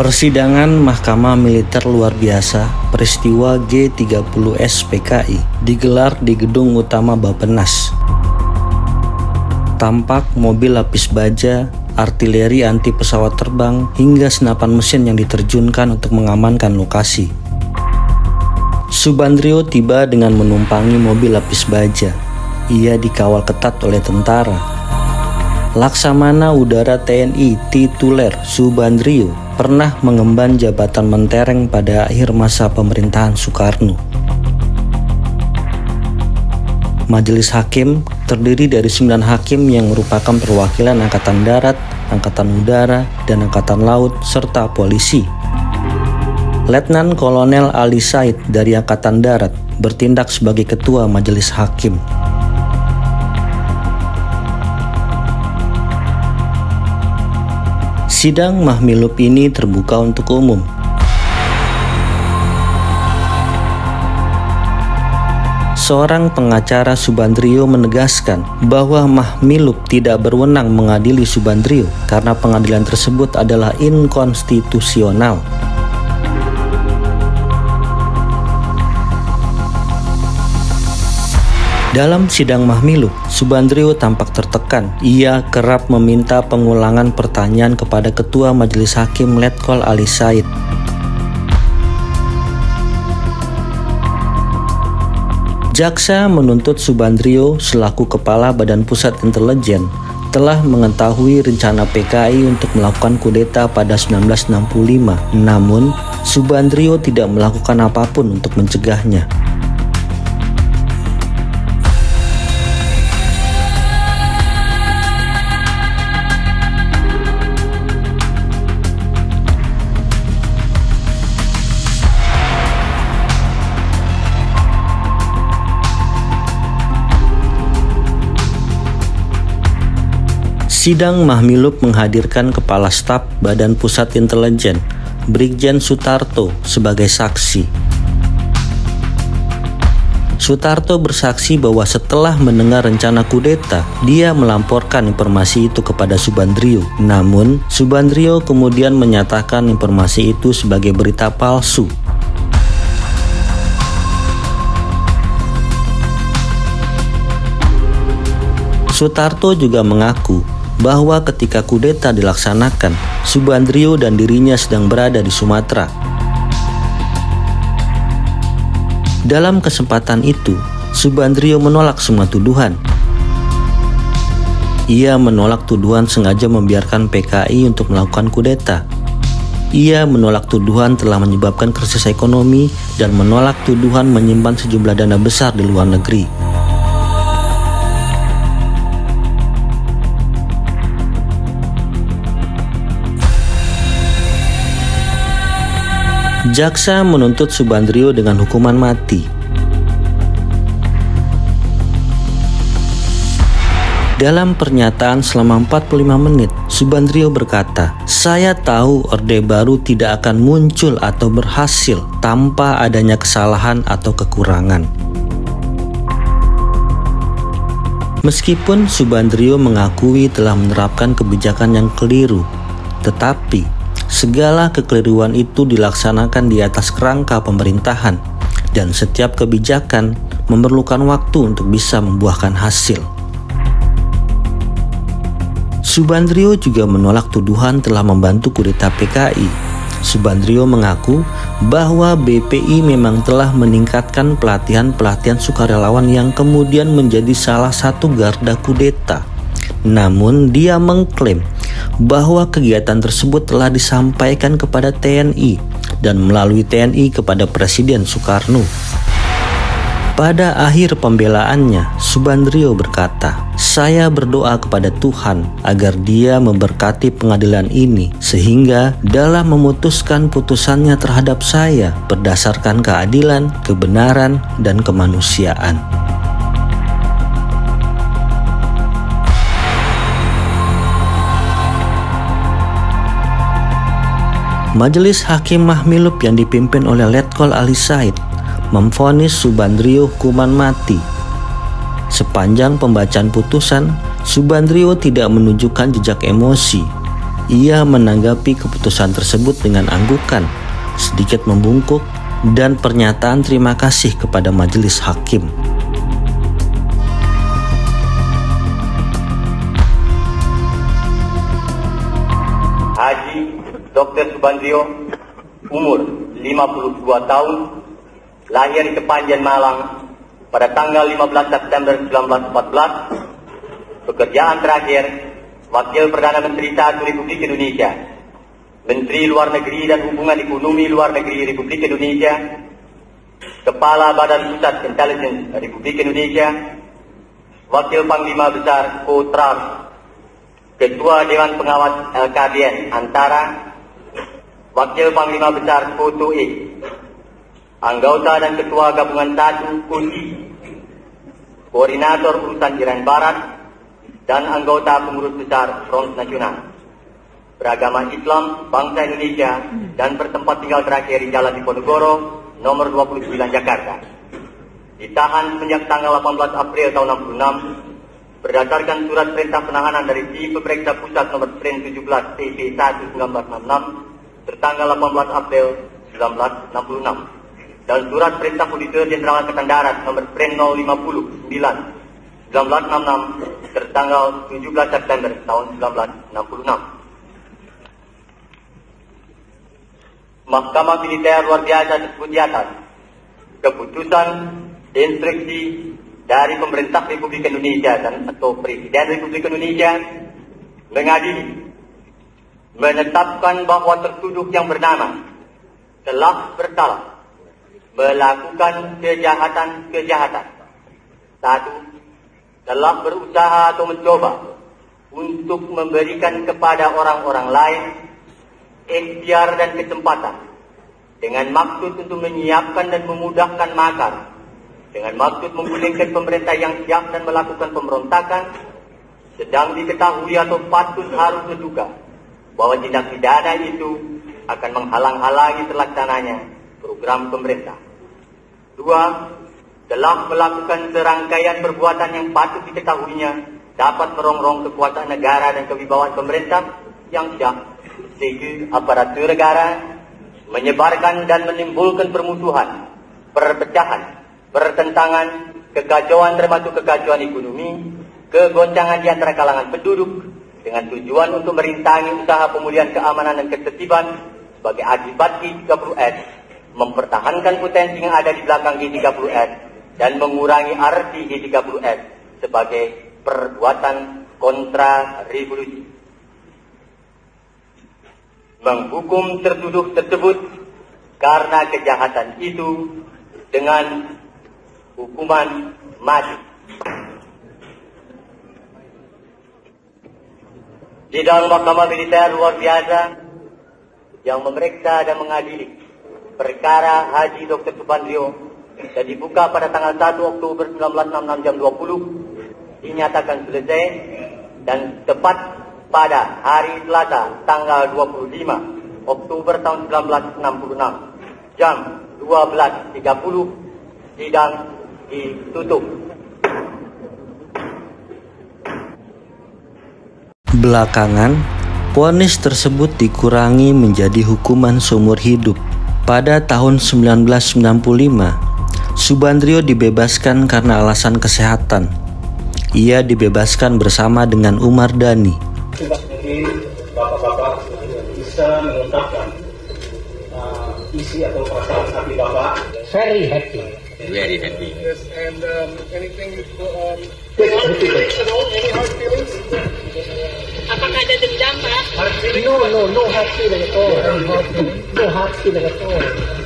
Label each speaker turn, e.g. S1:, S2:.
S1: Persidangan Mahkamah Militer Luar Biasa peristiwa G30S PKI digelar di Gedung Utama Bappenas. Tampak mobil lapis baja, artileri anti pesawat terbang, hingga senapan mesin yang diterjunkan untuk mengamankan lokasi. Subandrio tiba dengan menumpangi mobil lapis baja. Ia dikawal ketat oleh tentara. Laksamana Udara TNI tituler Subandrio pernah mengemban jabatan mentereng pada akhir masa pemerintahan Soekarno. Majelis Hakim terdiri dari 9 hakim yang merupakan perwakilan Angkatan Darat, Angkatan Udara, dan Angkatan Laut, serta polisi. Letnan Kolonel Ali Said dari Angkatan Darat bertindak sebagai Ketua Majelis Hakim. Sidang Mahmilub ini terbuka untuk umum. Seorang pengacara Subandrio menegaskan bahwa Mahmilub tidak berwenang mengadili Subandrio karena pengadilan tersebut adalah inkonstitusional. Dalam sidang Mahmilub, Subandrio tampak tertekan. Ia kerap meminta pengulangan pertanyaan kepada Ketua Majelis Hakim Letkol Ali Said. Jaksa menuntut Subandrio selaku Kepala Badan Pusat Intelijen telah mengetahui rencana PKI untuk melakukan kudeta pada 1965. Namun, Subandrio tidak melakukan apapun untuk mencegahnya. Sidang Mahmilub menghadirkan Kepala Staf Badan Pusat Intelijen, Brigjen Sutarto, sebagai saksi. Sutarto bersaksi bahwa setelah mendengar rencana kudeta, dia melamporkan informasi itu kepada Subandrio. Namun, Subandrio kemudian menyatakan informasi itu sebagai berita palsu. Sutarto juga mengaku bahwa ketika kudeta dilaksanakan, Subandrio dan dirinya sedang berada di Sumatera. Dalam kesempatan itu, Subandrio menolak semua tuduhan. Ia menolak tuduhan sengaja membiarkan PKI untuk melakukan kudeta. Ia menolak tuduhan telah menyebabkan krisis ekonomi dan menolak tuduhan menyimpan sejumlah dana besar di luar negeri. Jaksa menuntut Subandrio dengan hukuman mati. Dalam pernyataan selama 45 menit, Subandrio berkata, "Saya tahu Orde Baru tidak akan muncul atau berhasil tanpa adanya kesalahan atau kekurangan." Meskipun Subandrio mengakui telah menerapkan kebijakan yang keliru, tetapi segala kekeliruan itu dilaksanakan di atas kerangka pemerintahan, dan setiap kebijakan memerlukan waktu untuk bisa membuahkan hasil. Subandrio juga menolak tuduhan telah membantu kudeta PKI. Subandrio mengaku bahwa BPI memang telah meningkatkan pelatihan sukarelawan yang kemudian menjadi salah satu garda kudeta. Namun dia mengklaim bahwa kegiatan tersebut telah disampaikan kepada TNI dan melalui TNI kepada Presiden Soekarno. Pada akhir pembelaannya, Subandrio berkata, "Saya berdoa kepada Tuhan agar Dia memberkati pengadilan ini sehingga dalam memutuskan putusannya terhadap saya berdasarkan keadilan, kebenaran, dan kemanusiaan." Majelis Hakim Mahmilub yang dipimpin oleh Letkol Ali Said memvonis Subandrio hukuman mati. Sepanjang pembacaan putusan, Subandrio tidak menunjukkan jejak emosi. Ia menanggapi keputusan tersebut dengan anggukan, sedikit membungkuk, dan pernyataan terima kasih kepada majelis hakim.
S2: Haji Dr. Subandrio, umur 52 tahun, lahir di Kepanjen, Malang pada tanggal 15 September 1914. Pekerjaan terakhir, Wakil Perdana Menteri I Republik Indonesia, Menteri Luar Negeri dan Hubungan Ekonomi Luar Negeri Republik Indonesia, Kepala Badan Pusat Intelligence Republik Indonesia, Wakil Panglima Besar Kostrad, Ketua Dewan Pengawas LKBN Antara, Wakil Panglima Besar Kotoe, Anggota dan Ketua Gabungan 1 KOSI, Koordinator Urusan Iran Barat, dan Anggota Pengurus Besar Front Nasional, beragama Islam, bangsa Indonesia, dan bertempat tinggal terakhir di Jalan Diponegoro, nomor 29 Jakarta. Ditahan sejak tanggal 18 April tahun 66, berdasarkan surat perintah penahanan dari Tim Pemeriksa Pusat nomor Pren 17 TP 1 1966 tertanggal 18 April 1966 dan surat perintah Auditor Jenderal Angkatan Darat nomor Pren 050 1966 tertanggal 17 September tahun 1966. Mahkamah Militer Luar Biasa tersebut di atas, keputusan instruksi dari Pemerintah Republik Indonesia dan atau Presiden Republik Indonesia mengadili, menetapkan bahwa tertuduh yang bernama telah bersalah melakukan kejahatan. 1. Telah berusaha atau mencoba untuk memberikan kepada orang-orang lain ikhtiar dan kesempatan dengan maksud untuk menyiapkan dan memudahkan makar, dengan maksud menggulingkan pemerintah yang siap dan melakukan pemberontakan, sedang diketahui atau patut harus menduga bahwa tindak pidana itu akan menghalang-halangi terlaksananya program pemerintah. 2. Telah melakukan serangkaian perbuatan yang patut diketahuinya dapat merongrong kekuasaan negara dan kewibawaan pemerintah yang sah, sehingga aparatur negara, menyebarkan dan menimbulkan permusuhan, perpecahan, pertentangan, kekacauan termasuk kekacauan ekonomi, kegoncangan di antara kalangan penduduk, dengan tujuan untuk merintangi usaha pemulihan keamanan dan ketertiban sebagai akibat G30S, mempertahankan potensi yang ada di belakang G30S, dan mengurangi arti G30S sebagai perbuatan kontra revolusi. Menghukum tertuduh tersebut karena kejahatan itu dengan hukuman mati. Di dalam Mahkamah Militer Luar Biasa yang memeriksa dan mengadili perkara Haji Dr. Subandrio dan dibuka pada tanggal 1 Oktober 1966 jam 20, dinyatakan selesai dan tepat pada hari Selasa tanggal 25 Oktober tahun 1966 jam 12.30 sidang ditutup.
S1: Belakangan, vonis tersebut dikurangi menjadi hukuman seumur hidup. Pada tahun 1995, Subandrio dibebaskan karena alasan kesehatan. Ia dibebaskan bersama dengan Umar Dhani.
S3: Mungkin bapak-bapak bisa mengungkapkan isi atau perasaan hati bapak.
S4: Very happy.
S3: Very happy.
S4: Yes, and anything hard feelings at all? Any hard feelings?
S5: Apakah ada dendam, Pak?
S4: Hard feelings?
S3: No hard feeling at all.
S4: No hard feeling.
S3: No hard feeling at all.